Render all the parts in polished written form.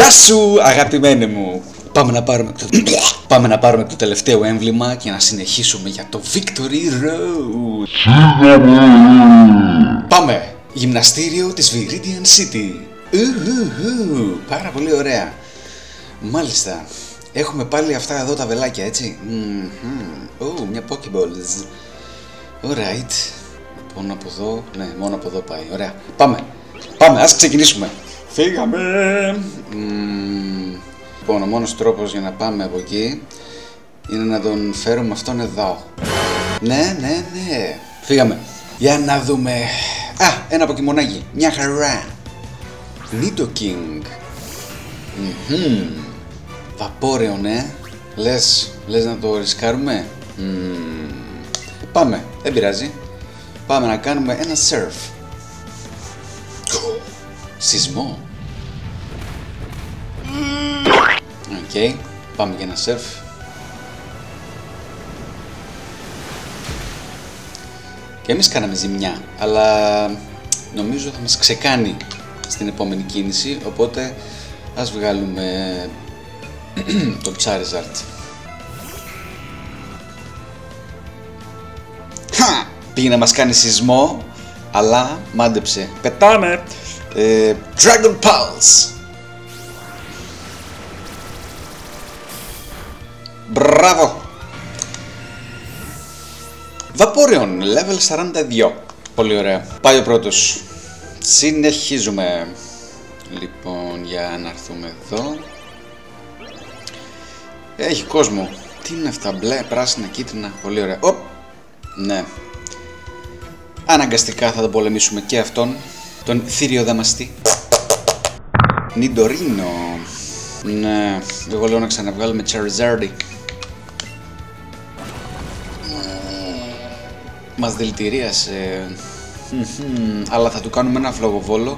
Γεια σου αγαπημένοι μου. Πάμε να πάρουμε το τελευταίο έμβλημα και να συνεχίσουμε για το Victory Road. Πάμε. Γυμναστήριο της Viridian City. Πάρα πολύ ωραία. Μάλιστα. Έχουμε πάλι αυτά εδώ τα βελάκια, έτσι. Μια Pokeballs. Alright. Λοιπόν, από εδώ. Ναι, μόνο από εδώ πάει. Ωραία. Πάμε. Ας ξεκινήσουμε. Φύγαμε. Λοιπόν, ο μόνος τρόπος για να πάμε από εκεί είναι να τον φέρουμε αυτόν εδώ. Ναι. Φύγαμε. Για να δούμε. Ένα ποκιμονάκι. Μια χαρά. Nidoking. Βαπόρεο, ναι. Λες να το ρισκάρουμε. Πάμε, δεν πειράζει. Πάμε να κάνουμε ένα surf. Σεισμό. Οκ, πάμε για ένα surf. Και εμείς κάναμε ζημιά, αλλά νομίζω θα μας ξεκάνει στην επόμενη κίνηση, οπότε ας βγάλουμε το Charizard. Πήγε να μας κάνει σεισμό, αλλά μάντεψε. Πετάμε! Dragon Pulse! Μπράβο! Vaporeon, level 42. Πολύ ωραία. Πάει ο πρώτος. Συνεχίζουμε. Λοιπόν, για να έρθουμε εδώ. Έχει κόσμο. Τι είναι αυτά, μπλε, πράσινα, κίτρινα. Πολύ ωραία. Ναι. Αναγκαστικά θα τον πολεμήσουμε και αυτόν. Τον θηριοδαμαστή. Νιντορίνο. Ναι. Εγώ λέω να ξαναβγάλουμε Charizard. Μας δηλητηρίασε. Αλλά θα του κάνουμε ένα φλογοβόλο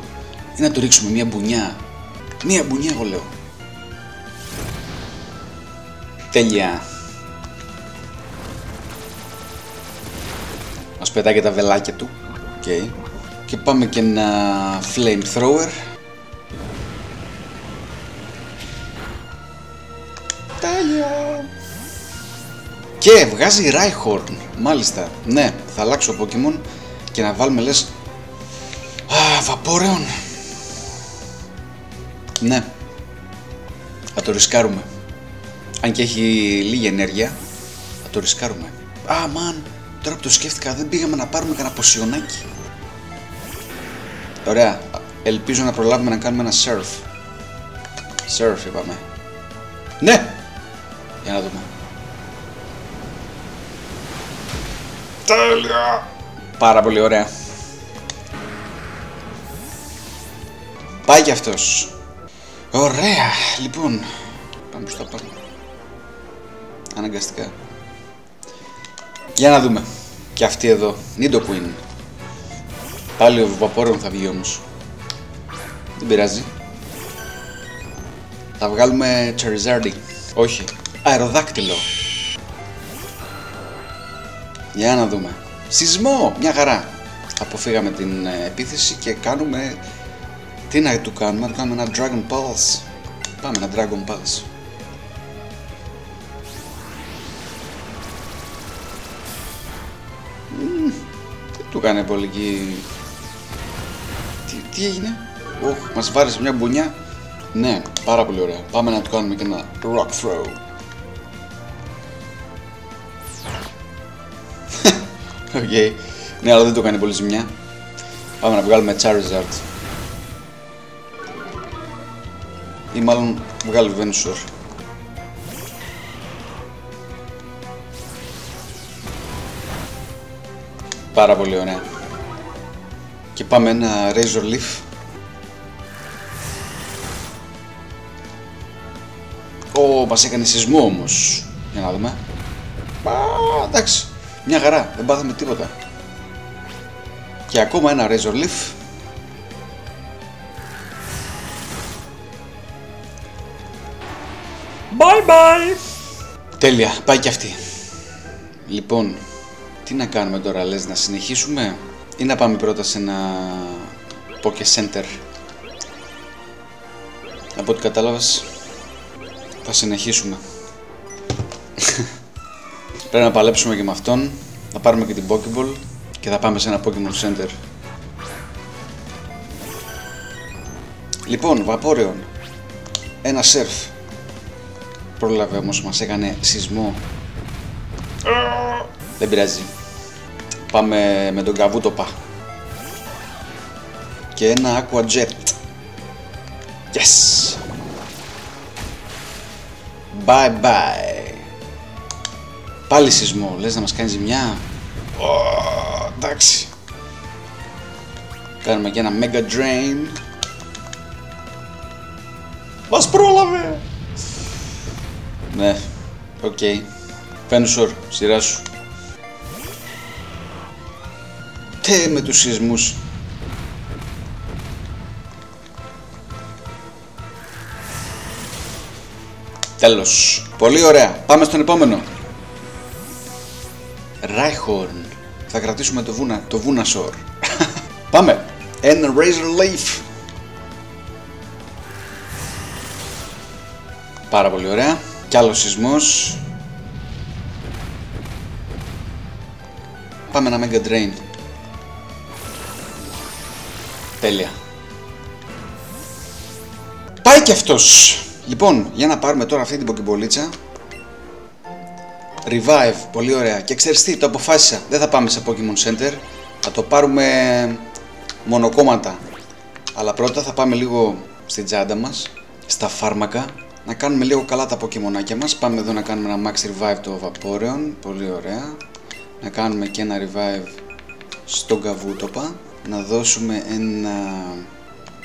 ή να του ρίξουμε μια μπουνιά. Μια μπουνιά, εγώ λέω. Τέλεια. Μας πετάει και τα βελάκια του. Okay. Και πάμε και ένα flamethrower. Τέλεια. Και βγάζει Rhyhorn. Μάλιστα. Ναι, θα αλλάξω Pokemon και να βάλουμε, λες, Vaporeon. Ναι. Θα το ρισκάρουμε. Αν και έχει λίγη ενέργεια, θα το ρισκάρουμε. Τώρα που το σκέφτηκα, δεν πήγαμε να πάρουμε κανένα ποσιονάκι. Ωραία. Ελπίζω να προλάβουμε να κάνουμε ένα surf. Surf είπαμε. Ναι! Για να δούμε. Τέλεια! Πάρα πολύ ωραία. Πάει κι αυτός. Ωραία. Λοιπόν, πάμε στο πάνω. Αναγκαστικά. Για να δούμε. Και αυτή εδώ. Nidoqueen. Πάλι ο Vaporeon θα βγει όμως. Δεν πειράζει. Θα βγάλουμε Charizard. Όχι. Αεροδάκτυλο. Για να δούμε. Σεισμό. Μια χαρά. Αποφύγαμε την επίθεση και κάνουμε... Τι να του κάνουμε. Να του κάνουμε ένα Dragon Pulse. Πάμε ένα Dragon Pulse. Του κάνει πολύ εκεί. Τι έγινε? Μας βάρεσε μια μπουνιά. Ναι, πάρα πολύ ωραία. Πάμε να του κάνουμε και ένα Rock Throw. Okay. Ναι, αλλά δεν του κάνει πολύ ζημιά. Πάμε να βγάλουμε Charizard. Ή μάλλον βγάλει Venusaur. Πάρα πολύ ωραία. Και πάμε ένα Razor Leaf. Μας έκανε σεισμό όμως. Για να δούμε. Εντάξει. Μια χαρά. Δεν πάθαμε τίποτα. Και ακόμα ένα Razor Leaf. Bye bye. Τέλεια. Πάει και αυτή. Λοιπόν. Τι να κάνουμε τώρα, λες, να συνεχίσουμε ή να πάμε πρώτα σε ένα Poké Center? Από ό,τι κατάλαβες, θα συνεχίσουμε. Πρέπει να παλέψουμε και με αυτόν. Θα πάρουμε και την Pokéball και θα πάμε σε ένα Pokemon Center. Λοιπόν, Vaporeon. Ένα Surf. Πρόλαβε όμως, μας έκανε σεισμό. Δεν πειράζει. Πάμε με τον Καβούτοπα. Και ένα Aqua Jet. Yes! Bye bye. Πάλι σεισμό, λες να μας κάνει ζημιά. Εντάξει. Κάνουμε και ένα Mega Drain. Μας πρόλαβε. Ναι, οκ. Venusaur, σειρά σου. Τι με τους σεισμούς. Τέλος. Πολύ ωραία. Πάμε στον επόμενο. Rhyhorn. Θα κρατήσουμε το Venusaur. Πάμε. Ένα Razor Leaf. Πάρα πολύ ωραία. Κι άλλος σεισμός. Πάμε ένα Mega Drain. Τέλεια. Πάει κι αυτός. Λοιπόν, για να πάρουμε τώρα αυτή την ποκεμπολίτσα. Revive, πολύ ωραία. Και ξέρεις τι, το αποφάσισα. Δεν θα πάμε σε Pokemon Center. Θα το πάρουμε μονοκόμματα. Αλλά πρώτα θα πάμε λίγο στην τσάντα μας, στα φάρμακα. Να κάνουμε λίγο καλά τα Pokemon μας. Πάμε εδώ να κάνουμε ένα Max Revive το Vaporeon. Πολύ ωραία. Να κάνουμε και ένα Revive στον Καβούτοπα. Να δώσουμε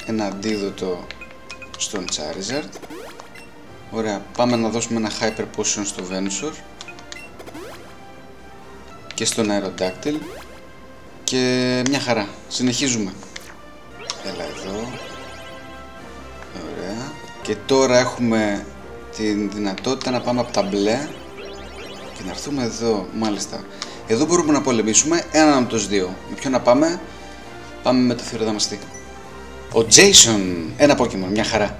ένα αντίδοτο στον Charizard. Ωραία. Πάμε να δώσουμε ένα Hyper Potion στο Venusaur. Και στον Aerodactyl. Και μια χαρά. Συνεχίζουμε. Έλα εδώ. Ωραία. Και τώρα έχουμε την δυνατότητα να πάμε από τα μπλε και να έρθουμε εδώ, μάλιστα. Εδώ μπορούμε να πολεμήσουμε έναν από τους δύο. Με ποιον να πάμε? Πάμε με το θηροδαμαστή. Ο Jason, ένα Pokemon, μια χαρά.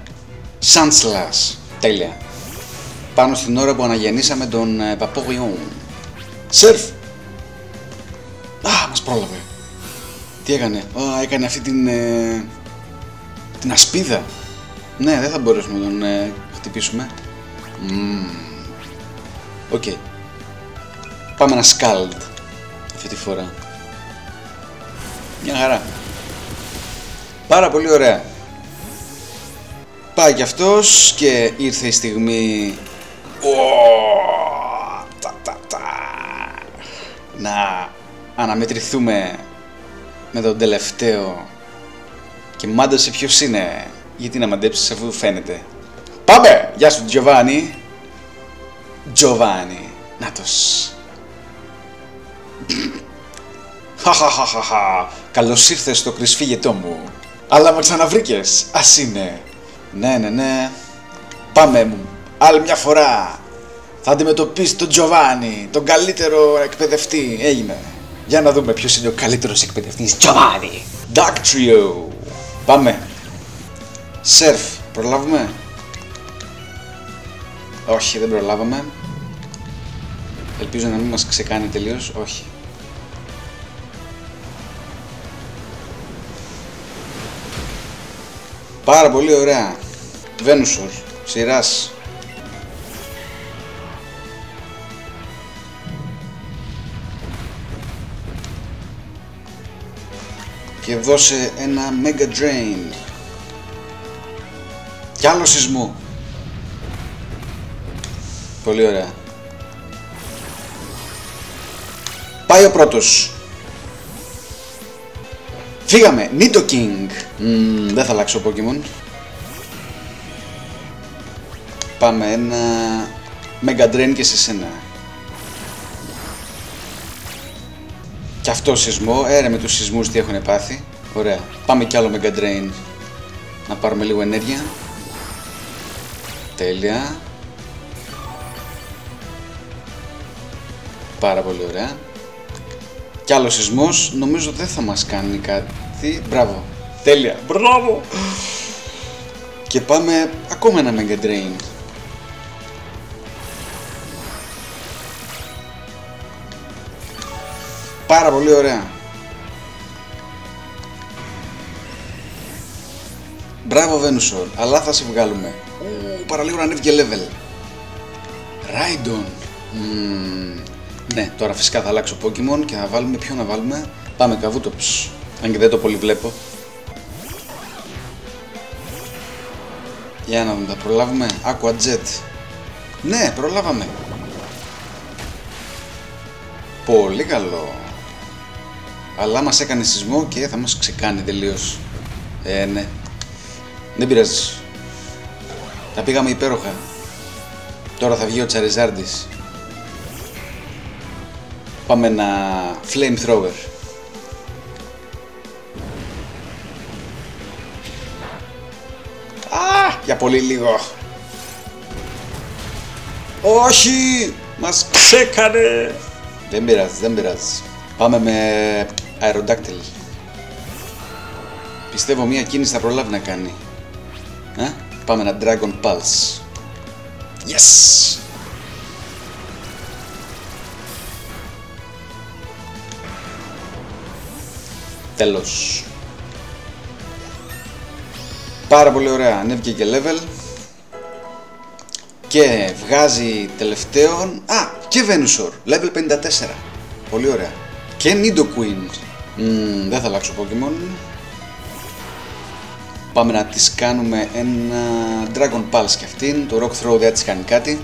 Sandslash, τέλεια. Πάνω στην ώρα που αναγεννήσαμε τον Vaporeon. Surf. Μας πρόλαβε. Τι έκανε? Έκανε αυτή την ασπίδα. Ναι, δεν θα μπορέσουμε να τον χτυπήσουμε. Οκ. Πάμε ένα Scald αυτή τη φορά. Μια χαρά. Πάρα πολύ ωραία. Πάει κι αυτός και ήρθε η στιγμή να αναμετρηθούμε με τον τελευταίο. Και μάντασε ποιος είναι. Γιατί να μαντέψεις αφού φαίνεται. Πάμε! Γεια σου Giovanni. Giovanni. Νάτος. Χαχαχαχαχα. Καλώς ήρθες στο κρυσφύγετό μου. Αλλά με ξαναβρήκες. Ας είναι. Ναι. Πάμε μου. Άλλη μια φορά. Θα αντιμετωπίσεις τον Giovanni. Τον καλύτερο εκπαιδευτή. Έγινε. Για να δούμε ποιος είναι ο καλύτερος εκπαιδευτής. Giovanni. Dugtrio. Πάμε. Surf, προλάβουμε? Όχι, δεν προλάβαμε. Ελπίζω να μην μας ξεκάνει τελείως. Όχι. Πάρα πολύ ωραία. Venusaur, σειράς. Και δώσε ένα Mega Drain. Κι άλλο σεισμό. Πολύ ωραία. Πάει ο πρώτος. Φύγαμε. Nidoking. Δεν θα αλλάξω Pokemon. Πάμε ένα Mega Drain και σε σένα. Κι αυτό σεισμό. Ρε με τους σεισμούς τι έχουν πάθει. Ωραία. Πάμε κι άλλο Mega Drain. Να πάρουμε λίγο ενέργεια. Τέλεια. Πάρα πολύ ωραία. Κι άλλο σεισμός. Νομίζω δεν θα μας κάνει κάτι. Μπράβο. Τέλεια. Μπράβο. Και πάμε ακόμα ένα Mega Drain. Πάρα πολύ ωραία. Μπράβο Venusaur, αλλά θα σε βγάλουμε. Παραλίγο να ανέβηκε level. Rhydon. Ναι, τώρα φυσικά θα αλλάξω Pokemon και θα βάλουμε, ποιο να βάλουμε. Πάμε Kabutops, αν και δεν το πολύ βλέπω. Για να δούμε, θα προλάβουμε. Aqua Jet. Ναι, προλάβαμε. Πολύ καλό. Αλλά μας έκανε σεισμό και θα μας ξεκάνει τελείως. Ναι. Δεν πειράζει. Τα πήγαμε υπέροχα. Τώρα θα βγει ο Charizardis. Πάμε ένα Flamethrower. Για πολύ λίγο. Όχι! Μας ξέκανε! Δεν πειράζει, δεν πειράζει. Πάμε με Aerodactyl. Πιστεύω μία κίνηση θα προλάβει να κάνει. Πάμε ένα Dragon Pulse. Yes! Τέλος. Πάρα πολύ ωραία, ανέβηκε και level. Και βγάζει τελευταίον... και Venusaur, level 54. Πολύ ωραία. Και Nidoqueen. Δεν θα αλλάξω Pokemon. Πάμε να της κάνουμε ένα Dragon Pulse και αυτήν. Το Rock Throw δεν της κάνει κάτι.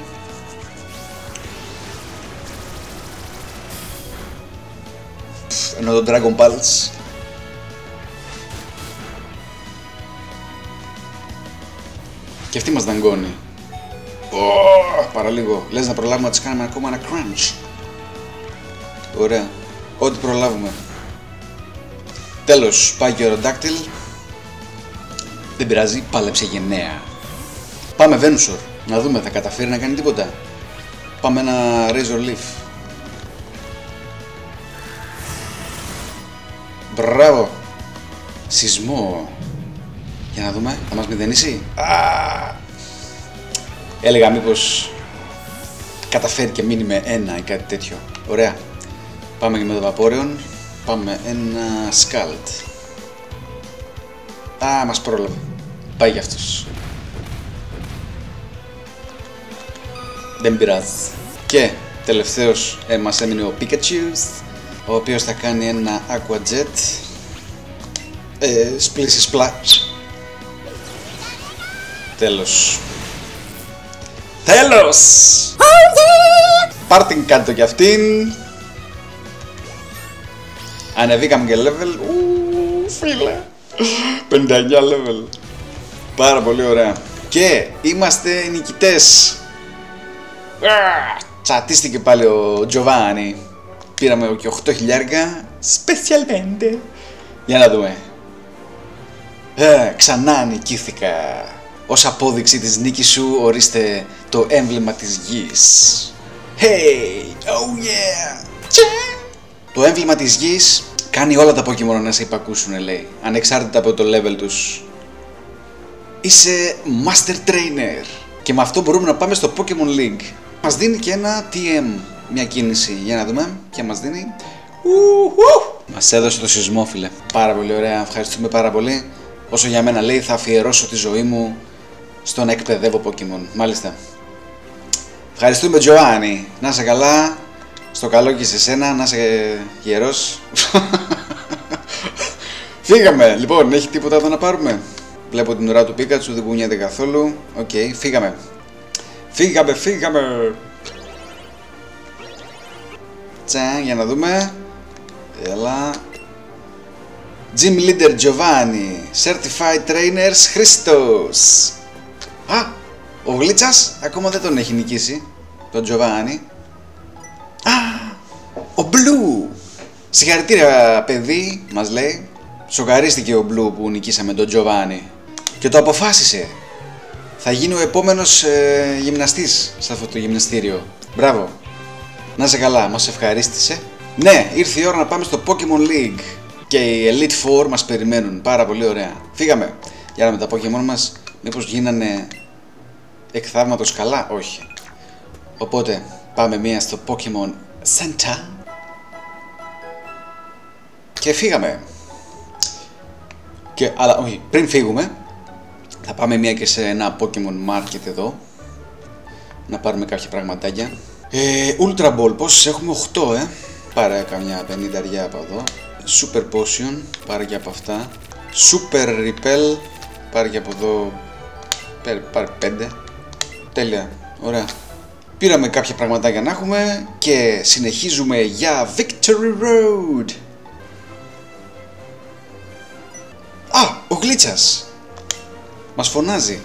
Ενώ το Dragon Pulse και αυτή μας δαγκώνει. Παραλίγο. Λες να προλάβουμε να της κάνουμε ακόμα ένα crunch. Ωραία. Ό,τι προλάβουμε. Τέλος, πάει και ο Aerodactyl. Δεν πειράζει, πάλεψε γενναία. Πάμε Venusaur. Να δούμε, θα καταφέρει να κάνει τίποτα. Πάμε ένα Razor Leaf. Μπράβο. Σεισμό. Για να δούμε, θα μας μηδενίσει. Έλεγα μήπως καταφέρει και μείνει με ένα ή κάτι τέτοιο. Ωραία. Πάμε και με το Vaporeon. Πάμε ένα Scald. Μας πρόλαβε. Πάει για αυτός. Δεν πειράζει. Και τελευταίος μας έμεινε ο Pikachu, ο οποίος θα κάνει ένα Aqua Jet. Σπλήσει splash. Τέλος. Τέλος! Πάρ' την κάτω κι αυτήν. Ανεβήκαμε και level. Φίλε. 59 level. Πάρα πολύ ωραία. Και είμαστε νικητές. Τσατίστηκε πάλι ο Giovanni. Πήραμε και 8 χιλιάρικα. Specialmente. Για να δούμε. Ξανά νικήθηκα. Ως απόδειξη της νίκης σου ορίστε το έμβλημα της γης. Hey! Oh yeah! Το έμβλημα της γης κάνει όλα τα Pokemon να σε υπακούσουν, λέει, ανεξάρτητα από το level τους. Είσαι Master Trainer. Και με αυτό μπορούμε να πάμε στο Pokemon League. Μας δίνει και ένα TM, μια κίνηση. Για να δούμε ποια μας δίνει. Μας έδωσε το σεισμό, φίλε. Πάρα πολύ ωραία, ευχαριστούμε πάρα πολύ. Όσο για μένα, λέει, θα αφιερώσω τη ζωή μου στο να εκπαιδεύω Pokemon. Μάλιστα. Ευχαριστούμε, Giovanni. Να είσαι καλά. Στο καλό και σε σένα, να είσαι γερός. Φύγαμε. Λοιπόν, έχει τίποτα εδώ να πάρουμε? Βλέπω την ουρά του Pikachu, δεν κουνιέται καθόλου. Οκ, φύγαμε. Φύγαμε. Τσαν, για να δούμε. Έλα. Gym Leader Giovanni. Certified Trainers Christos. Ο Γλίτσας ακόμα δεν τον έχει νικήσει, τον Giovanni. Ο Blue. Συγχαρητήρια, παιδί, μας λέει. Σοκαρίστηκε ο Blue που νικήσαμε τον Giovanni. Και το αποφάσισε. Θα γίνει ο επόμενος γυμναστής σε αυτό το γυμναστήριο. Μπράβο. Να είσαι καλά, μας ευχαρίστησε. Ναι, ήρθε η ώρα να πάμε στο Pokemon League. Και οι Elite Four μας περιμένουν. Πάρα πολύ ωραία. Φύγαμε. Για να με τα Pokemon μας. Μήπως γίνανε εκ θαύματος καλά? Όχι. Οπότε πάμε μία στο Pokemon Center και φύγαμε. Αλλά όχι, πριν φύγουμε θα πάμε μία και σε ένα Pokemon Market εδώ να πάρουμε κάποια πραγματάκια. Ultra Ball, πόσες έχουμε? 8 Πάρε καμιά 50 αριά από εδώ. Super Potion, πάρε και από αυτά. Super Repel, πάρε και από εδώ. Πάρε 5. Τέλεια, ωραία. Πήραμε κάποια πραγματάκια να έχουμε και συνεχίζουμε για Victory Road. Α, ο Γλίτσας μας φωνάζει.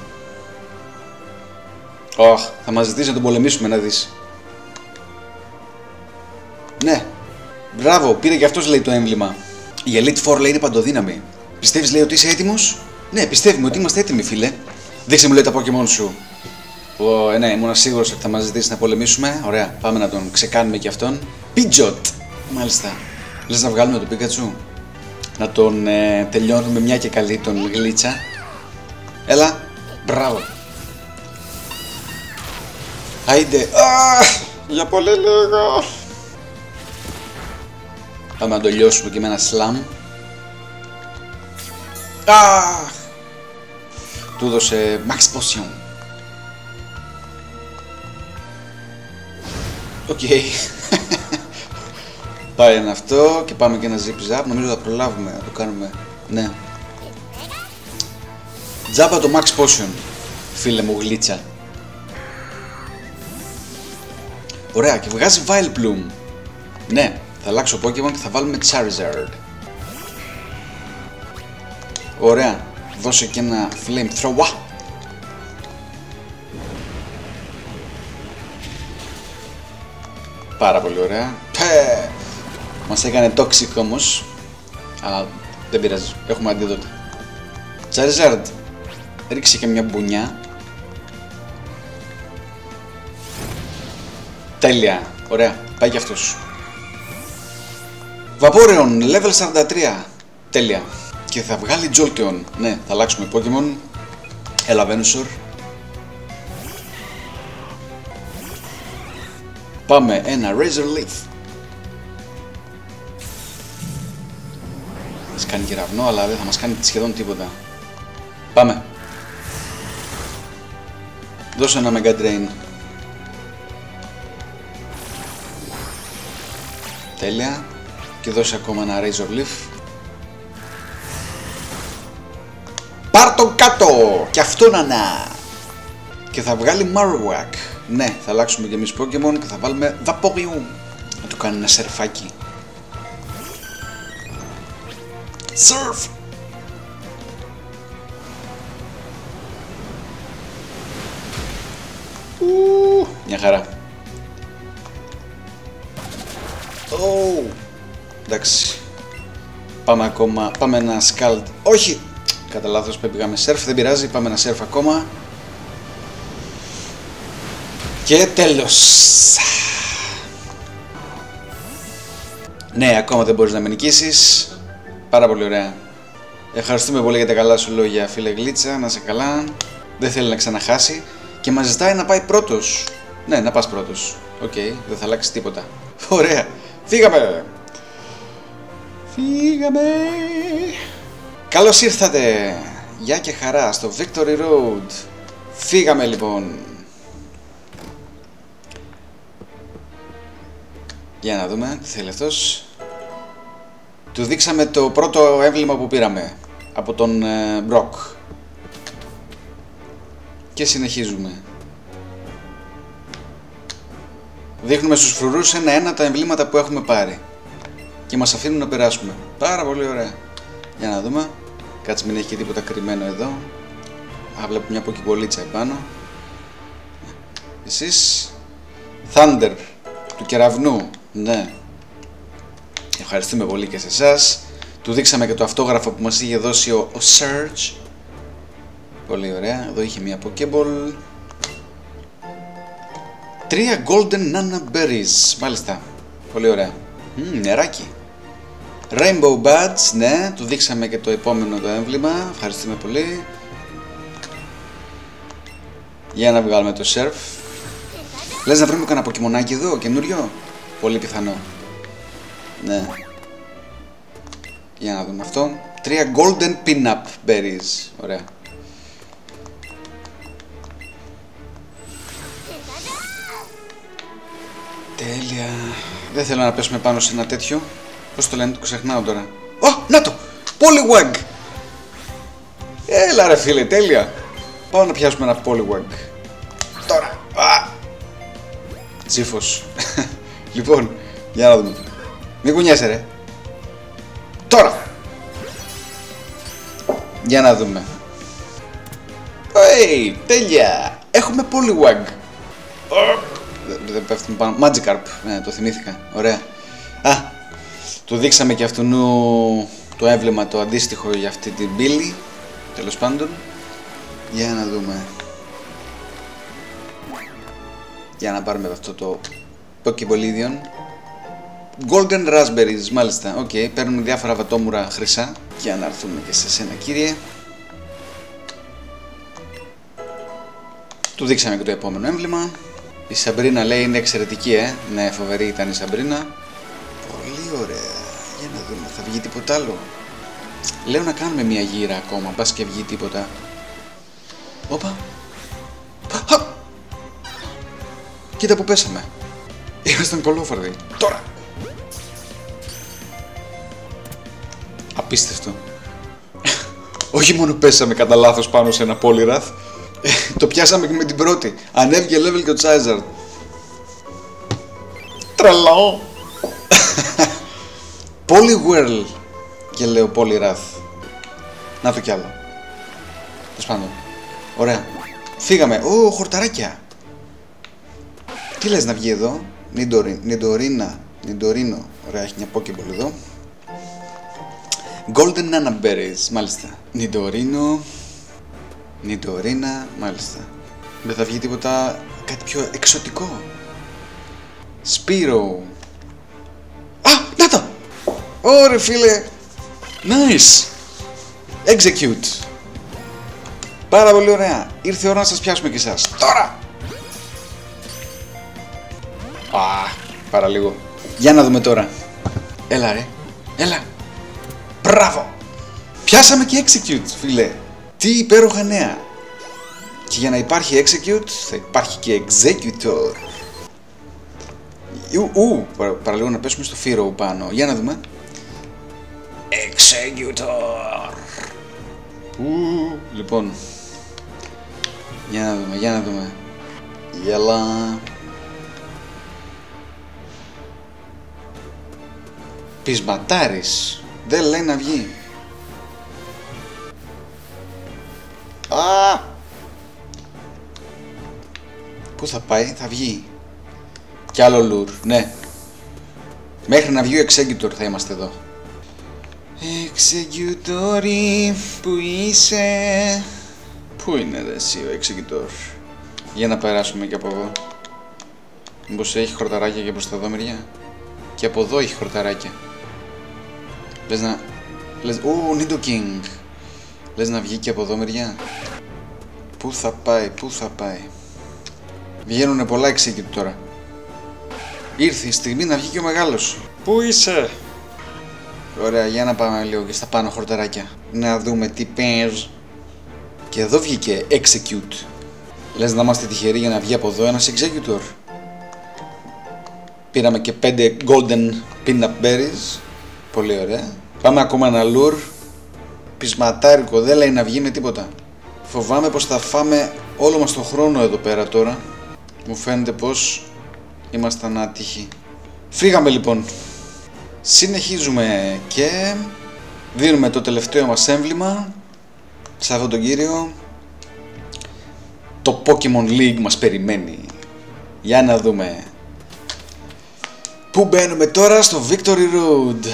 Θα μας ζητήσει να τον πολεμήσουμε, να δεις. Ναι, μπράβο, πήρε και αυτός, λέει, το έμβλημα. Η Elite Four, λέει, είναι παντοδύναμη. Πιστεύεις, λέει, ότι είσαι έτοιμος? Ναι, πιστεύουμε ότι είμαστε έτοιμοι, φίλε. Δείξε μου, λέει, τα Pokemon σου. Ναι, ήμουν σίγουρος ότι θα μας ζητήσει να πολεμήσουμε. Ωραία, πάμε να τον ξεκάνουμε και αυτόν. Pidgeot, μάλιστα. Λες να βγάλουμε τον Pikachu? Να τον τελειώνουμε μια και καλή τον Γλίτσα. Έλα, μπράβο. Άιντε, για πολύ λίγο. Πάμε να το λιώσουμε και με ένα slam. Του έδωσε Max Potion. Οκ. Πάει ένα αυτό και πάμε και ένα zip zap. Νομίζω θα προλάβουμε να το κάνουμε. Ναι. Τζάμπα το Max Potion, φίλε μου Γλίτσα. Ωραία, και βγάζει Vileplume. Ναι, θα αλλάξω Pokemon και θα βάλουμε Charizard. Ωραία, δώσε και ένα Flamethrower. Πάρα πολύ ωραία. Μας έκανε Toxic όμως. Αλλά δεν πειράζει, έχουμε αντίδοτο. Charizard, ρίξε και μια μπουνιά. Τέλεια, ωραία, πάει και αυτός. Vaporeon, level 43. Τέλεια. Και θα βγάλει Jolteon. Ναι, θα αλλάξουμε Pokemon. Έλα Venusaur. Πάμε ένα Razor Leaf. Μας κάνει κεραυνό, αλλά δεν θα μας κάνει σχεδόν τίποτα. Πάμε. Δώσε ένα Mega Drain. Τέλεια. Και δώσε ακόμα ένα Razor Leaf. Πάρ' τον κάτω! Και αυτό να. Και θα βγάλει Marowak. Ναι, θα αλλάξουμε και εμείς Pokemon και θα βάλουμε Vaporeon. Να του κάνει ένα σερφάκι. Surf! Μια χαρά. Εντάξει. Πάμε ακόμα. Πάμε ένα Scald. Όχι! Κατά λάθος πήγαμε Surf. Δεν πειράζει. Πάμε ένα Surf ακόμα. Και τέλος. Ναι, ακόμα δεν μπορείς να με νικήσεις. Πάρα πολύ ωραία. Ευχαριστούμε πολύ για τα καλά σου λόγια, φίλε Γλίτσα. Να είσαι καλά. Δεν θέλει να ξαναχάσει. Και μας ζητάει να πάει πρώτος. Ναι, να πας πρώτος. Οκ, δεν θα αλλάξει τίποτα. Ωραία. Φύγαμε. Φύγαμε. Καλώς ήρθατε. Γεια και χαρά στο Victory Road. Φύγαμε λοιπόν. Για να δούμε τι θέλει αυτός. Του δείξαμε το πρώτο έμβλημα που πήραμε από τον Brock. Και συνεχίζουμε. Δείχνουμε στους φρουρούς ένα-ένα τα εμβλήματα που έχουμε πάρει. Και μας αφήνουν να περάσουμε. Πάρα πολύ ωραία. Για να δούμε. Κάτσε μην έχει και τίποτα κρυμμένο εδώ. Βλέπω μια ποκυμπολίτσα επάνω. Εσείς Thunder του κεραυνού. Ναι. Ευχαριστούμε πολύ και σε εσάς. Του δείξαμε και το αυτόγραφο που μας είχε δώσει ο Surge. Πολύ ωραία. Εδώ είχε μια Pokéball. 3 Golden Nana Berries. Μάλιστα. Πολύ ωραία. Νεράκι. Rainbow Buds. Ναι. Του δείξαμε και το επόμενο το έμβλημα. Ευχαριστούμε πολύ. Για να βγάλουμε το σερφ. Λες να βρούμε κανένα ποκιμονάκι εδώ, καινούριο? Πολύ πιθανό. Ναι. Για να δούμε αυτό. 3 golden pin-up berries. Ωραία. Τέλεια. Δεν θέλω να πέσουμε πάνω σε ένα τέτοιο. Πώς το λένε, το ξεχνάω τώρα. Ω, να το! Poliwag! Έλα ρε φίλε, τέλεια. Πάω να πιάσουμε ένα Poliwag. Τώρα. Τσίφος. Λοιπόν, για να δούμε. Μην κουνιάσαι ρε. Τώρα. Για να δούμε. Hey, τέλεια. Έχουμε Poliwag. Δεν πέφτουμε πάνω. Magikarp. Ναι, το θυμήθηκα. Ωραία. Α, του δείξαμε και αυτού το έμβλεμα το αντίστοιχο για αυτή την πύλη. Τέλος πάντων. Για να δούμε. Για να πάρουμε αυτό το Pokebolidion. Golden Raspberries, μάλιστα. Οκ, παίρνουμε διάφορα βατόμουρα χρυσά. Για να έρθουμε και σε σένα, κύριε. Του δείξαμε και το επόμενο έμβλεμα. Η Σαμπρίνα λέει είναι εξαιρετική, Ναι, φοβερή ήταν η Σαμπρίνα. Πολύ ωραία. Για να δούμε, θα βγει τίποτα άλλο? Λέω να κάνουμε μια γύρα ακόμα, μπας και βγει τίποτα. Όπα. Κοίτα που πέσαμε. Ήμασταν κολόφαρδοι. Τώρα. Απίστευτο. Όχι μόνο πέσαμε κατά λάθος πάνω σε ένα Poliwrath, το πιάσαμε και με την πρώτη. Ανέβηκε level και ο Charizard. Τρελό. Poliwhirl και λέω Poliwrath. Να το κι άλλο. Τέλος πάντων. Ωραία. Φύγαμε. Ω, χορταράκια. Τι λες να βγει εδώ? Νιντορίνο. Ωραία, έχει μια Pokéball εδώ. Golden Nana Berries, μάλιστα. Νιντορίνα, μάλιστα. Δεν θα βγει τίποτα, κάτι πιο εξωτικό? Σπύρο. Α, να το! Ωραία φίλε. Nice. Execute. Πάρα πολύ ωραία. Ήρθε η ώρα να σας πιάσουμε κι εσάς. Τώρα! Παραλίγο. Για να δούμε τώρα. Έλα ρε. Έλα. Μπράβο. Πιάσαμε και execute, φίλε. Τι υπέροχα νέα. Και για να υπάρχει execute θα υπάρχει και executor. Παραλίγο να πέσουμε στο Fearow πάνω. Για να δούμε. Executor. Λοιπόν. Για να δούμε. Γελά. Πεισματάρης. Δεν λέει να βγει. Πού θα πάει? Θα βγει. Κι άλλο λουρ. Ναι. Μέχρι να βγει ο Executor θα είμαστε εδώ. Executor, που είσαι? Πού είναι ρε εσύ ο Executor? Για να περάσουμε και από εδώ. Μήπως έχει χορταράκια και προς τα εδώ μεριά? Και από εδώ έχει χορταράκια. Λες να... Nidoking. Λες να βγει και από εδώ μεριά? Πού θα πάει? Βγαίνουνε πολλά Execute τώρα. Ήρθε η στιγμή να βγει και ο μεγάλος. Πού είσαι? Ωραία, για να πάμε λίγο και στα πάνω χορταράκια. Να δούμε τι παίζει. Και εδώ βγήκε Execute. Λες να είμαστε τυχεροί για να βγει από εδώ ένας Executor? Πήραμε και 5 Golden Peanut Berries. Πολύ ωραία. Πάμε ακόμα ένα lure. Πεισματάρικο, δεν λέει να βγει με τίποτα. Φοβάμαι πως θα φάμε όλο μας τον χρόνο εδώ πέρα τώρα. Μου φαίνεται πως ήμασταν άτυχοι. Φύγαμε λοιπόν. Συνεχίζουμε και δίνουμε το τελευταίο μας έμβλημα σε αυτόν τον κύριο. Το Pokemon League μας περιμένει. Για να δούμε. Πού μπαίνουμε τώρα? Στο Victory Road.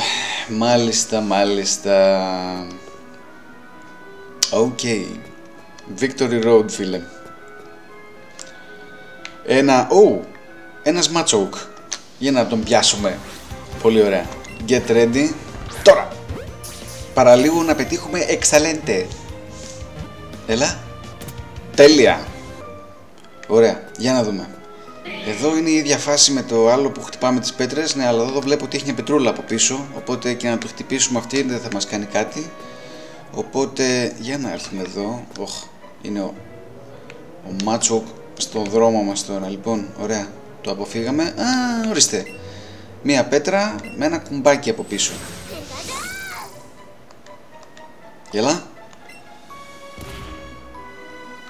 Μάλιστα. Οκ. Victory Road, φίλε. Ένας Machoke. Για να τον πιάσουμε. Πολύ ωραία. Get ready. Τώρα. Παραλίγο να πετύχουμε Excelente. Έλα. Τέλεια. Ωραία, για να δούμε. Εδώ είναι η ίδια φάση με το άλλο που χτυπάμε τις πέτρες. Ναι, αλλά εδώ βλέπω ότι έχει μια πετρούλα από πίσω. Οπότε και να το χτυπήσουμε αυτή δεν θα μας κάνει κάτι. Οπότε για να έρθουμε εδώ. Είναι ο Μάτσο στο δρόμο μας τώρα. Λοιπόν, ωραία, το αποφύγαμε. Α, ορίστε. Μια πέτρα με ένα κουμπάκι από πίσω. Γελά.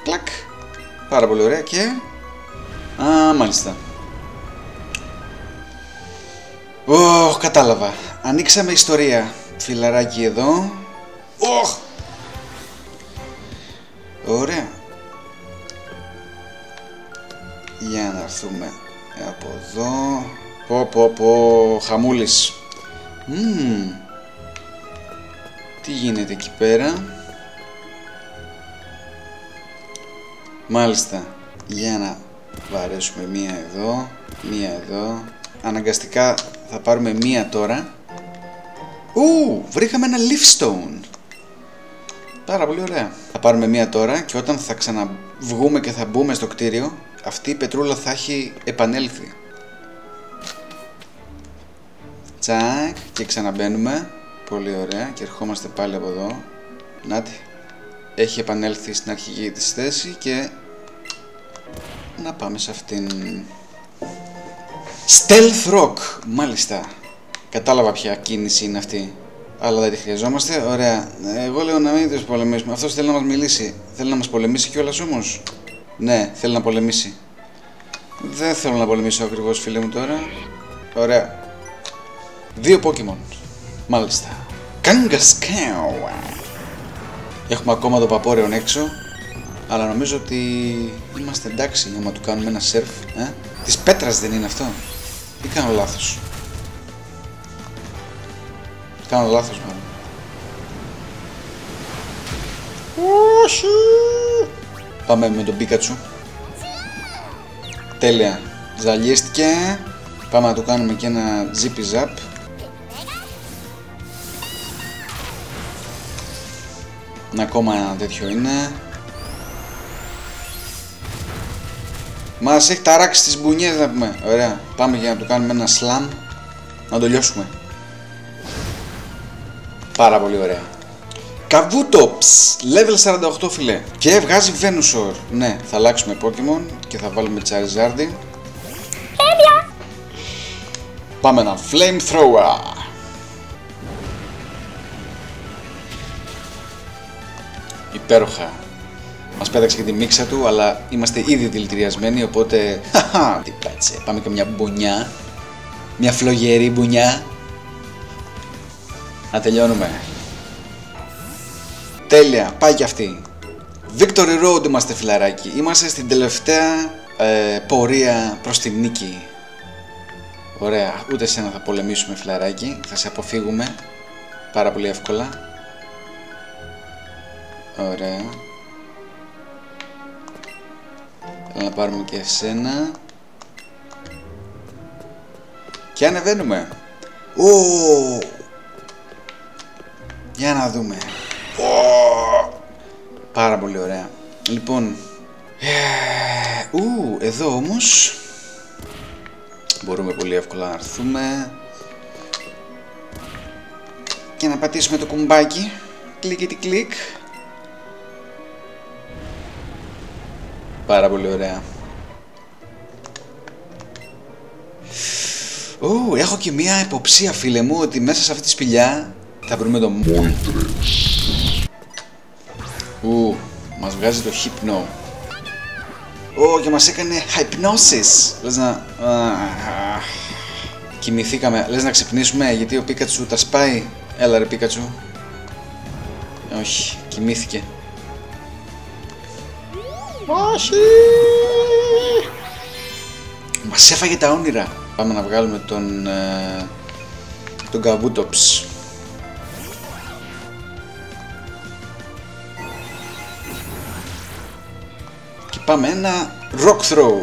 Κλακ. Πάρα πολύ ωραία και... Α, μάλιστα. Κατάλαβα. Ανοίξαμε ιστορία. Φιλαράκι εδώ. Ωραία. Για να έρθουμε από εδώ. Χαμούλης. Τι γίνεται εκεί πέρα. Μάλιστα. Για να βαρέσουμε μία εδώ, μία εδώ. Αναγκαστικά θα πάρουμε μία τώρα. Βρήκαμε ένα leaf stone. Πάρα πολύ ωραία. Θα πάρουμε μία τώρα και όταν θα ξαναβγούμε και θα μπούμε στο κτίριο, αυτή η πετρούλα θα έχει επανέλθει. Τσακ, και ξαναμπαίνουμε. Πολύ ωραία, και ερχόμαστε πάλι από εδώ. Νάτι. Έχει επανέλθει στην αρχική της θέση και να πάμε σε αυτήν. Stealth Rock, μάλιστα. Κατάλαβα ποια κίνηση είναι αυτή. Αλλά δεν τη χρειαζόμαστε, ωραία. Εγώ λέω να μην τους πολεμήσουμε. Αυτός θέλει να μας μιλήσει. Θέλει να μας πολεμήσει κιόλας όμως. Ναι, θέλει να πολεμήσει. Δεν θέλω να πολεμήσω ακριβώς, φίλε μου, τώρα. Ωραία. 2 Pokemon. Μάλιστα. Kangaskhan. Έχουμε ακόμα το Παπόρεον έξω. Αλλά νομίζω ότι είμαστε εντάξει άμα του κάνουμε ένα σερφ. Της πέτρας δεν είναι αυτό? Ή κάνω λάθος? Κάνω λάθος μάλλον. Όχι. Πάμε με τον Πίκατσου. Τέλεια. Ζαλίστηκε. Πάμε να του κάνουμε και ένα zippy zap. Ακόμα ένα τέτοιο είναι. Μας έχει ταράξει τις μπουνιές να πούμε. Ωραία. Πάμε για να του κάνουμε ένα slam. Να το λιώσουμε. Πάρα πολύ ωραία. Kabutops. Level 48 φιλέ. Και βγάζει Venusaur. Ναι, θα αλλάξουμε Pokemon και θα βάλουμε Charizard. Πάμε ένα Flamethrower. Υπέροχα. Μας πέταξε και τη μίξα του, αλλά είμαστε ήδη δηλητηριασμένοι, οπότε... Τι πάτσε. Πάμε και μια μπουνιά. Μια φλογερή μπουνιά. Να τελειώνουμε. Τέλεια. Πάει και αυτή. Victory Road είμαστε, φιλαράκι. Είμαστε στην τελευταία πορεία προς την νίκη. Ωραία. Ούτε σένα θα πολεμήσουμε, φιλαράκι. Θα σε αποφύγουμε πάρα πολύ εύκολα. Ωραία. Θέλω να πάρουμε και εσένα. Και ανεβαίνουμε. Για να δούμε. Πάρα πολύ ωραία. Λοιπόν, εδώ όμως μπορούμε πολύ εύκολα να έρθουμε και να πατήσουμε το κουμπάκι. Κλικ κλικ. Πάρα πολύ ωραία. Έχω και μια υποψία, φίλε μου, ότι μέσα σε αυτή τη σπηλιά θα βρούμε το Moltres. Μας βγάζει το Hypno. Και μας έκανε Hypnosis. Λες να... Κοιμηθήκαμε. Λες να ξυπνήσουμε γιατί ο Πίκατσου τα σπάει. Έλα ρε Πίκατσου. Όχι, κοιμήθηκε. Όχι. Μας έφαγε τα όνειρα. Πάμε να βγάλουμε τον Kabutops. Και πάμε ένα Rock Throw.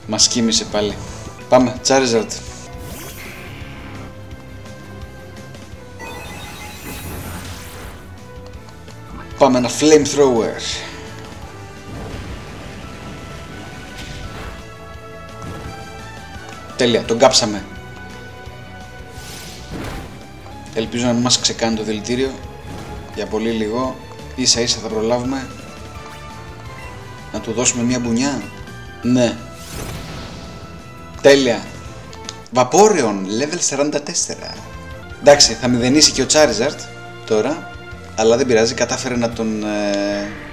Μας κοίμησε πάλι. Πάμε, Charizard. Πάμε ένα flamethrower. Τέλεια, τον κάψαμε. Ελπίζω να μην μας ξεκάνει το δηλητήριο. Για πολύ λίγο. Ίσα ίσα θα προλάβουμε να του δώσουμε μια μπουνιά. Ναι. Τέλεια. Vaporeon, level 44. Εντάξει, θα μηδενίσει και ο Charizard τώρα. Αλλά δεν πειράζει, κατάφερε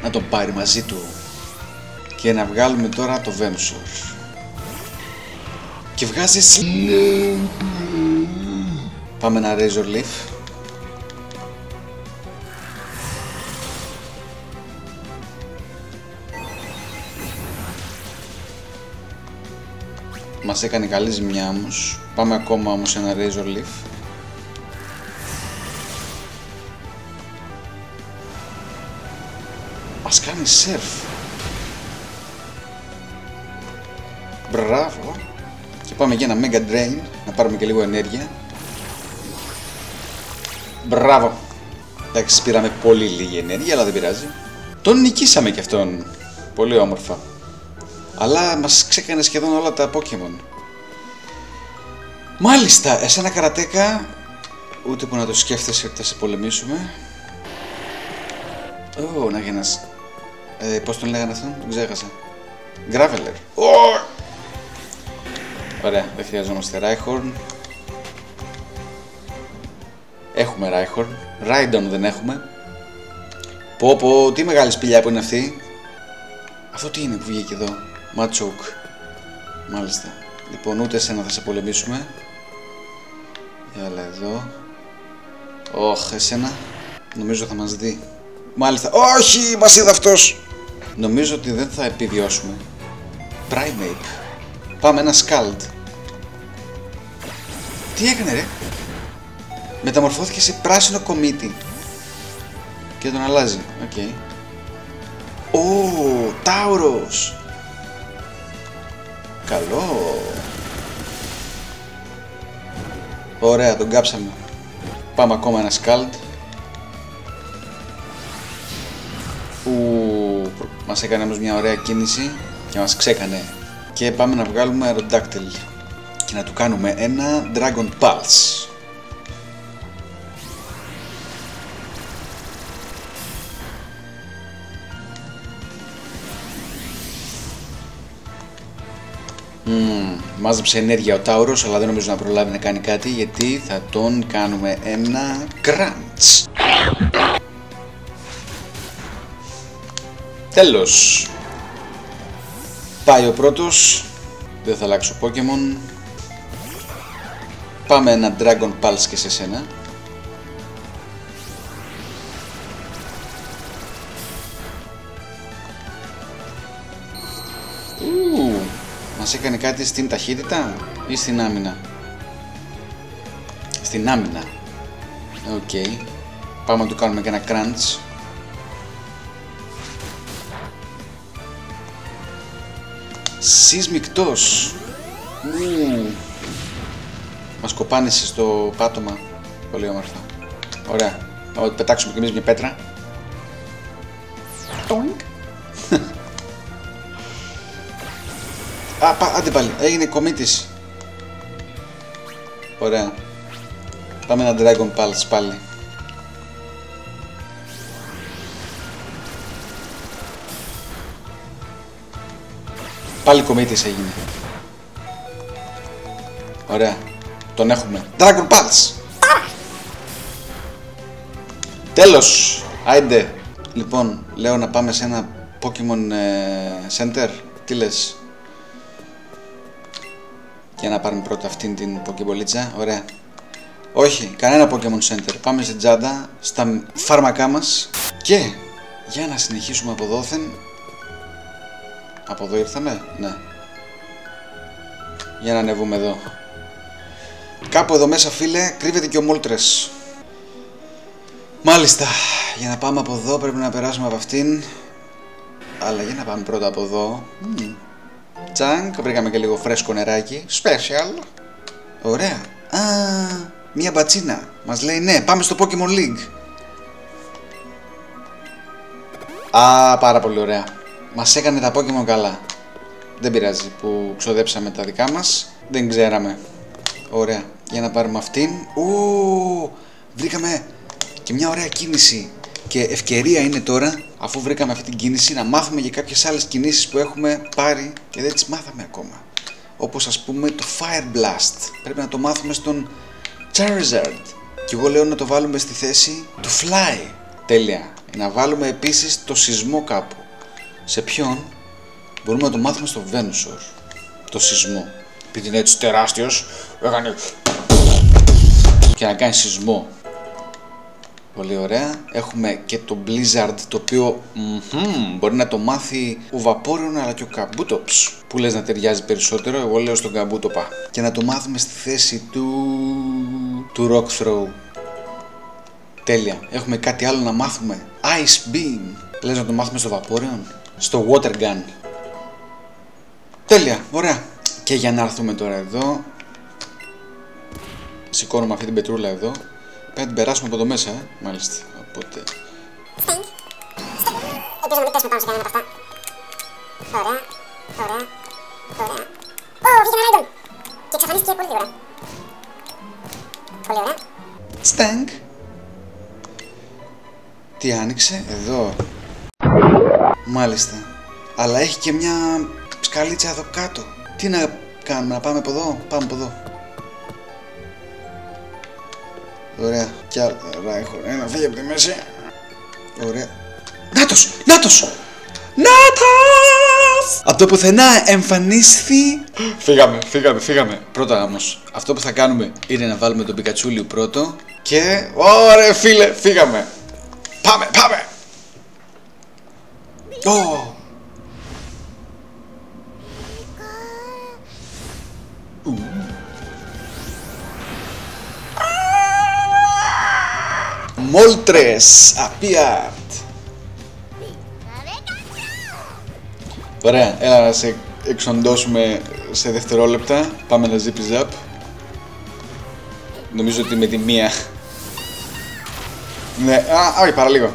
να τον πάρει μαζί του. Και να βγάλουμε τώρα το Venusaur. Και βγάζει Πάμε ένα Razor Leaf. Μας έκανε καλή ζημιά όμως. Πάμε ακόμα όμως ένα Razor Leaf. Μας κάνει Surf. Μπράβο. Και πάμε για ένα Mega Drain, να πάρουμε και λίγο ενέργεια. Μπράβο. Εντάξει, πήραμε πολύ λίγη ενέργεια, αλλά δεν πειράζει. Τον νικήσαμε κι αυτόν. Πολύ όμορφα. Αλλά μας ξέκανε σχεδόν όλα τα Pokemon. Μάλιστα, εσένα Καρατέκα, ούτε που να το σκέφτεσαι ότι θα σε πολεμήσουμε. Ω, να γίνας. Πώς τον λέγανε αυτόν, τον ξέχασα. Graveler. Ωραία, δεν χρειαζόμαστε Rhyhorn. Έχουμε Rhyhorn. Rhydon δεν έχουμε. Πω, τι μεγάλη σπηλιά που είναι αυτή. Αυτό τι είναι που βγήκε εδώ. Machoke. Μάλιστα. Λοιπόν, ούτε εσένα θα σε πολεμήσουμε. Έλα εδώ. Όχ, εσένα. Νομίζω θα μας δει. Μάλιστα. Όχι, μας είδε αυτός. Νομίζω ότι δεν θα επιβιώσουμε. Primeape. Πάμε ένα Scald. Τι έκανε ρε. Μεταμορφώθηκε σε πράσινο κομίτι. Και τον αλλάζει. Οκ. Ω, Τάουρος. Καλό. Ωραία, τον κάψαμε. Πάμε ακόμα ένα Scald. Μας έκανε όμως μια ωραία κίνηση και μας ξέκανε. Και πάμε να βγάλουμε Aerodactyl και να του κάνουμε ένα Dragon Pulse. Μάζεψε ενέργεια ο Τάουρος, αλλά δεν νομίζω να προλάβει να κάνει κάτι, γιατί θα τον κάνουμε ένα Crunch. Τέλος. Πάει ο πρώτος. Δεν θα αλλάξω Pokemon. Πάμε ένα Dragon Pulse και σε σένα. Μας έκανε κάτι στην ταχύτητα ή στην άμυνα? Στην άμυνα. Οκ. Πάμε να του κάνουμε και ένα Crunch. Σεισμικτός. Μας κοπάνισε στο πάτωμα. Πολύ όμορφα. Ωραία. Θα πετάξουμε κι εμείς μια πέτρα. Άντε πάλι. Έγινε κομίτης. Ωραία. Πάμε ένα Dragon Pulse πάλι. Πάλι κομίτης έγινε. Ωραία. Τον έχουμε. Dragon Pulse! Τέλος! Άιντε! Λοιπόν, λέω να πάμε σε ένα Pokemon Center. Τι λες? Για να πάρουμε πρώτα αυτήν την Pokéballίτσα. Ωραία. Όχι, κανένα Pokemon Center. Πάμε σε Τζάντα, στα φάρμακά μας. Και για να συνεχίσουμε από δόθεν. Από εδώ ήρθαμε, ναι. Για να ανεβούμε εδώ. Κάπου εδώ μέσα, φίλε, κρύβεται και ο Moltres. Μάλιστα, για να πάμε από εδώ πρέπει να περάσουμε από αυτήν. Αλλά για να πάμε πρώτα από εδώ. Τσάνκ, βρήκαμε και λίγο φρέσκο νεράκι. Special. Ωραία. Μια μπατσίνα. Μας λέει ναι, πάμε στο Pokemon League. Α, πάρα πολύ ωραία. Μας έκανε τα Pokemon καλά. Δεν πειράζει που ξοδέψαμε τα δικά μας. Δεν ξέραμε. Ωραία. Για να πάρουμε αυτήν. Βρήκαμε και μια ωραία κίνηση. Και ευκαιρία είναι τώρα, αφού βρήκαμε αυτή την κίνηση, να μάθουμε για κάποιες άλλες κινήσεις που έχουμε πάρει και δεν τις μάθαμε ακόμα. Όπως ας πούμε το Fire Blast. Πρέπει να το μάθουμε στον Charizard. Και εγώ λέω να το βάλουμε στη θέση του Fly. Τέλεια. Να βάλουμε επίσης το σεισμό κάπου. Σε ποιον? Μπορούμε να το μάθουμε στο Venusaur. Το σεισμό. Επειδή είναι έτσι τεράστιος, έκανε και να κάνει σεισμό. Πολύ ωραία. Έχουμε και το Blizzard, το οποίο μπορεί να το μάθει ο Vaporeon αλλά και ο Kabutops. Που λες να ταιριάζει περισσότερο? Εγώ λέω στον Kabutopa. Και να το μάθουμε στη θέση του Rock Throw. Τέλεια. Έχουμε κάτι άλλο να μάθουμε. Ice Beam. Λες να το μάθουμε στο Vaporeon? Στο Water Gun. Τέλεια. Ωραία. Και για να έρθουμε τώρα εδώ, σηκώνουμε αυτή την πετρούλα εδώ. Πρέπει να την περάσουμε από εδώ μέσα, μάλιστα. Οπότε. Ελπίζω να μην πέσουμε πάνω σε κανένα από αυτά. Ωραία, ωραία, ωραία. Βγήκε ένα Raidon! Και εξαφανίστηκε πολύ γρήγορα. Πολύ ωραία. Stank. Τι άνοιξε, εδώ. Μάλιστα. Αλλά έχει και μια σκαλίτσα εδώ κάτω. Τι να κάνουμε, να πάμε από εδώ? Πάμε από εδώ. Ωραία. Κι άλλα έχω ένα φύγει από τη μέση. Ωραία. Νάτος! Νάτος! Νάτος! Από το πουθενά εμφανίσθη. Φύγαμε. Πρώτα όμως, αυτό που θα κάνουμε είναι να βάλουμε τον Πικατσούλιο πρώτο. Και... Ωραία φίλε, φύγαμε. Πάμε. Moltres appeared. Ωραία, έλα να σε εξοντώσουμε σε δευτερόλεπτα. Πάμε ένα zippy zap. Νομίζω ότι με τη μία. Ναι, όχι, παραλίγο.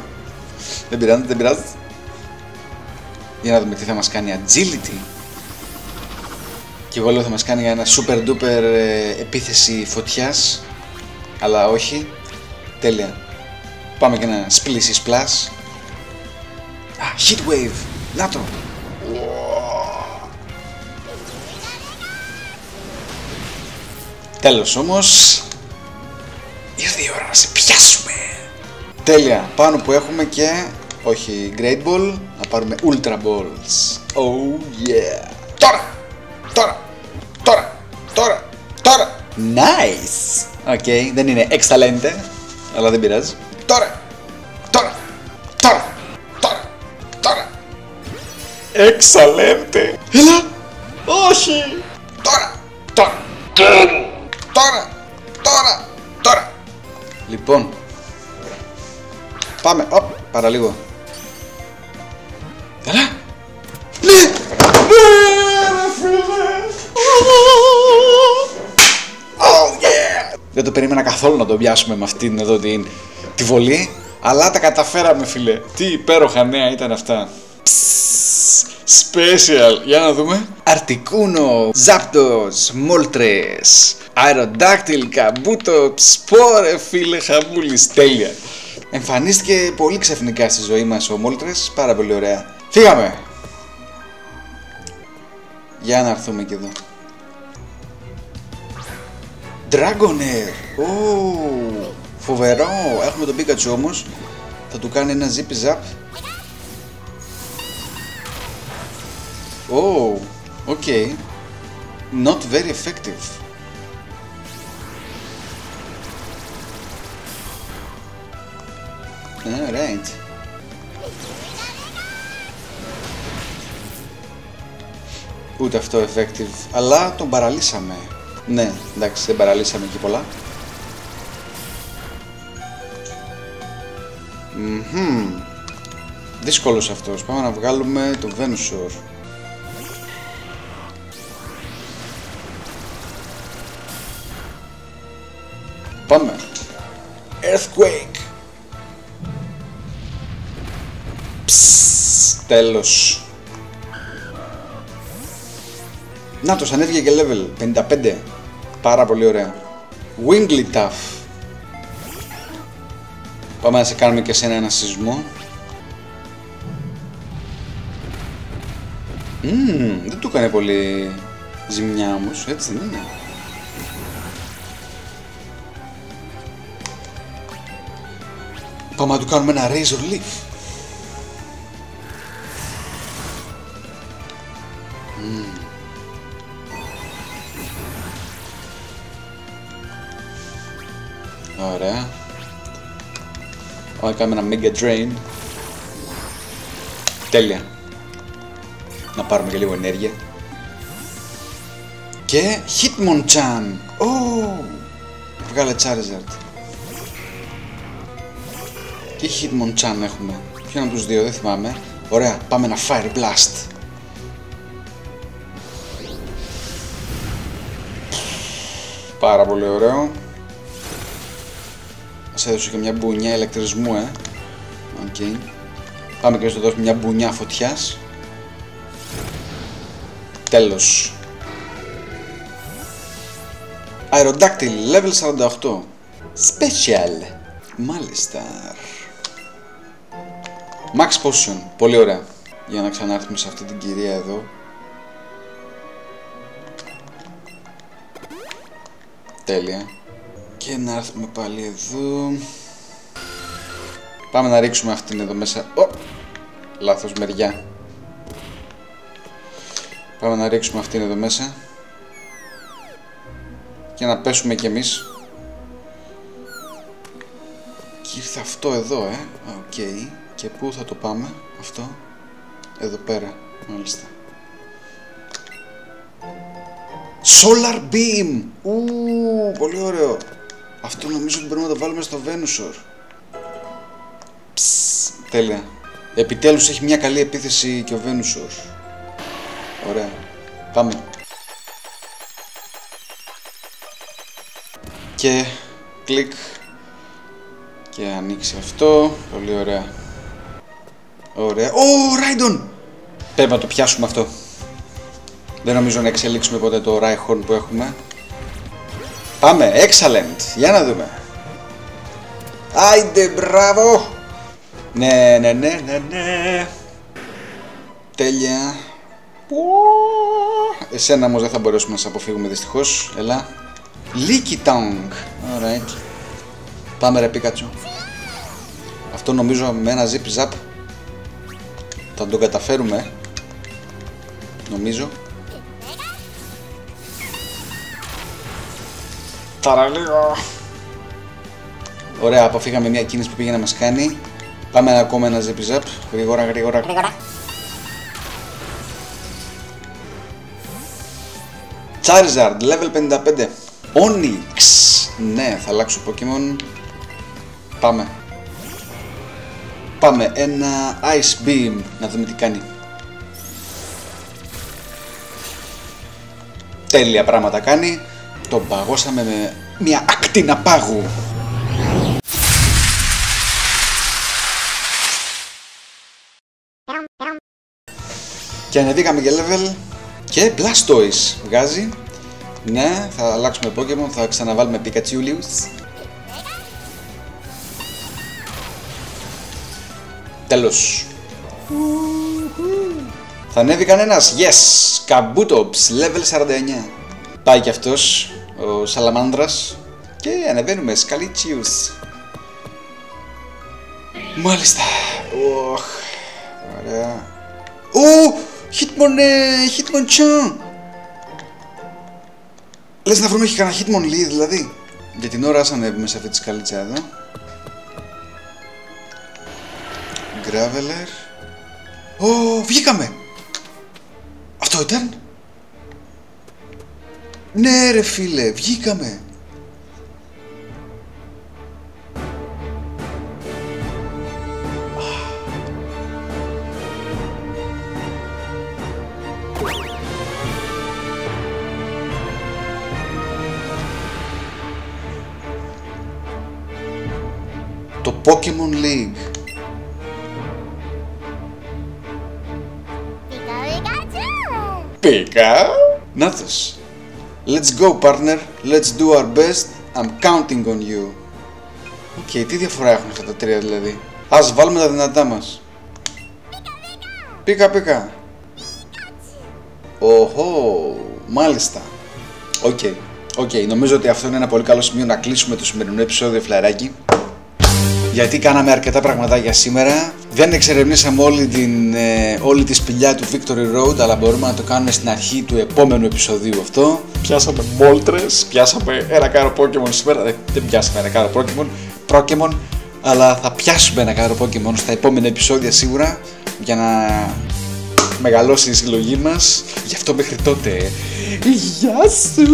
Δεν πειράζει. Για να δούμε τι θα μας κάνει. Agility. Και εγώ λέω θα μας κάνει ένα super duper επίθεση φωτιάς. Αλλά όχι. Τέλεια. Πάμε και ένα Splishy Splash. Heat Wave. Να το. Τέλος όμως. Ήρθε η ώρα να σε πιάσουμε. Τέλεια. Πάνω που έχουμε και... όχι Great Ball. Να πάρουμε Ultra Balls. Oh yeah. Τώρα. Nice. Οκ, δεν είναι excelente, αλλά δεν πειράζει. Τώρα. Excelente. Έλα. Όχι. Τώρα. Λοιπόν. Πάμε. Παραλίγο. Έλα. Ναι. Δεν το περίμενα καθόλου να το πιάσουμε με αυτήν εδώ τη βολή. Αλλά τα καταφέραμε φίλε. Τι υπέροχα νέα ήταν αυτά. Special. Για να δούμε. Articuno, Zapdos, Moltres, Aerodactyl, Kabutops. Πόρε φίλε χαμούλης. Τέλεια. Εμφανίστηκε πολύ ξαφνικά στη ζωή μας ο Moltres. Πάρα πολύ ωραία. Φύγαμε. Για να έρθουμε και εδώ. Dragonair. Φοβερό. Έχουμε τον Pikachu όμως. Θα του κάνει ένα zippy zap. Okay. Not very effective. Alright. Ούτε αυτό effective. Αλλά τον παραλύσαμε. Ναι, εντάξει, δεν παραλύσαμε και πολλά. Δύσκολος αυτός. Πάμε να βγάλουμε το Venusaur. Πάμε. Earthquake. Τέλος. Νάτος, ανέβηκε και level 55. Πάρα πολύ ωραία. Wigglytuff. Πάμε να σε κάνουμε και σε ένα σεισμό. Δεν του έκανε πολύ ζημιά όμως, έτσι δεν είναι? Πάμε να του κάνουμε ένα Razor Leaf. Ωραία. Πάμε να κάνουμε ένα Mega Drain. Τέλεια. Να πάρουμε και λίγο ενέργεια. Και Hitmonchan. Βγάλε Charizard. Και Hitmonchan έχουμε. Ποιο είναι από τους δύο, δεν θυμάμαι. Ωραία, πάμε ένα Fire Blast. Πάρα πολύ ωραίο. Μας έδωσε και μια μπουνιά ηλεκτρισμού, Okay. Πάμε και να του δώσουμε μια μπουνιά φωτιάς. Τέλος. Aerodactyl, level 48. Special. Μάλιστα. Max Potion, πολύ ωραία. Για να ξανάρθουμε σε αυτή την κυρία εδώ. Τέλεια. Και να έρθουμε πάλι εδώ. Πάμε να ρίξουμε αυτήν εδώ μέσα. Λάθος μεριά. Πάμε να ρίξουμε αυτήν εδώ μέσα. Και να πέσουμε κι εμείς. Και ήρθε αυτό εδώ, Οκ. Και πού θα το πάμε αυτό? Εδώ πέρα, μάλιστα. Solar Beam! Πολύ ωραίο. Αυτό νομίζω ότι μπορούμε να το βάλουμε στο Venusaur. Τέλεια. Επιτέλους έχει μια καλή επίθεση και ο Venusaur. Ωραία. Πάμε. Και κλικ. Και ανοίξει αυτό. Πολύ ωραία. Ωραία. Rhydon! Πρέπει να το πιάσουμε αυτό. Δεν νομίζω να εξελίξουμε ποτέ το Rhyhorn που έχουμε. Πάμε, excellent. Για να δούμε. Άιντε, μπράβο. Ναι. Τέλεια. Εσένα όμως δεν θα μπορέσουμε να σε αποφύγουμε δυστυχώς. Έλα. Lickitung. Alright. Πάμε ρε Πίκατσου. Αυτό νομίζω με ένα zip zap θα το καταφέρουμε. Νομίζω. Ταραλίγο. Ωραία, αποφύγαμε μια κίνηση που πήγε να μας κάνει. Πάμε ακόμα ένα zip zap. Γρήγορα. Charizard, level 55. Onix. Ναι, θα αλλάξω Pokemon. Πάμε, ένα Ice Beam. Να δούμε τι κάνει. Τέλεια πράγματα κάνει. Τον παγώσαμε με μια ακτίνα πάγου. Και ανεβήκαμε και level. Και Blastoise βγάζει. Ναι, θα αλλάξουμε Pokemon, θα ξαναβάλουμε Pikachulius. Τέλος. Θα ανέβει κανένας. Yes! Kabutops, level 49. Πάει κι αυτός, ο Σαλαμάνδρας. Και ανεβαίνουμε, Scalichius. Μάλιστα. Ωραία. Hitmonchan! Λες να βρούμε έχει κανένα Hitmonlee δηλαδή. Για την ώρα ας ανέβουμε σε αυτή τη σκαλίτσα εδώ. Graveler. Βγήκαμε! Αυτό ήταν? Ναι ρε φίλε, βγήκαμε! Το Pokemon League. Πίκα. Νάτος. Let's go partner, let's do our best, I'm counting on you. Οκ, τι διαφορά έχουν αυτά τα τρία δηλαδή? Ας βάλουμε τα δυνατά μας. Πίκα πίκα. Οχο, μάλιστα. Οκ, νομίζω ότι αυτό είναι ένα πολύ καλό σημείο να κλείσουμε το σημερινό επεισόδιο, φλαράκι. Γιατί κάναμε αρκετά πραγματάκια σήμερα. Δεν εξερευνήσαμε όλη τη σπηλιά του Victory Road, αλλά μπορούμε να το κάνουμε στην αρχή του επόμενου επεισοδίου αυτό. Πιάσαμε μόλτρες, πιάσαμε ένα κάρο Pokemon σήμερα. Δεν πιάσαμε ένα κάρο Pokemon, αλλά θα πιάσουμε ένα κάρο Pokemon στα επόμενα επεισόδια σίγουρα, για να μεγαλώσει η συλλογή μας. Γι' αυτό μέχρι τότε, γεια σου!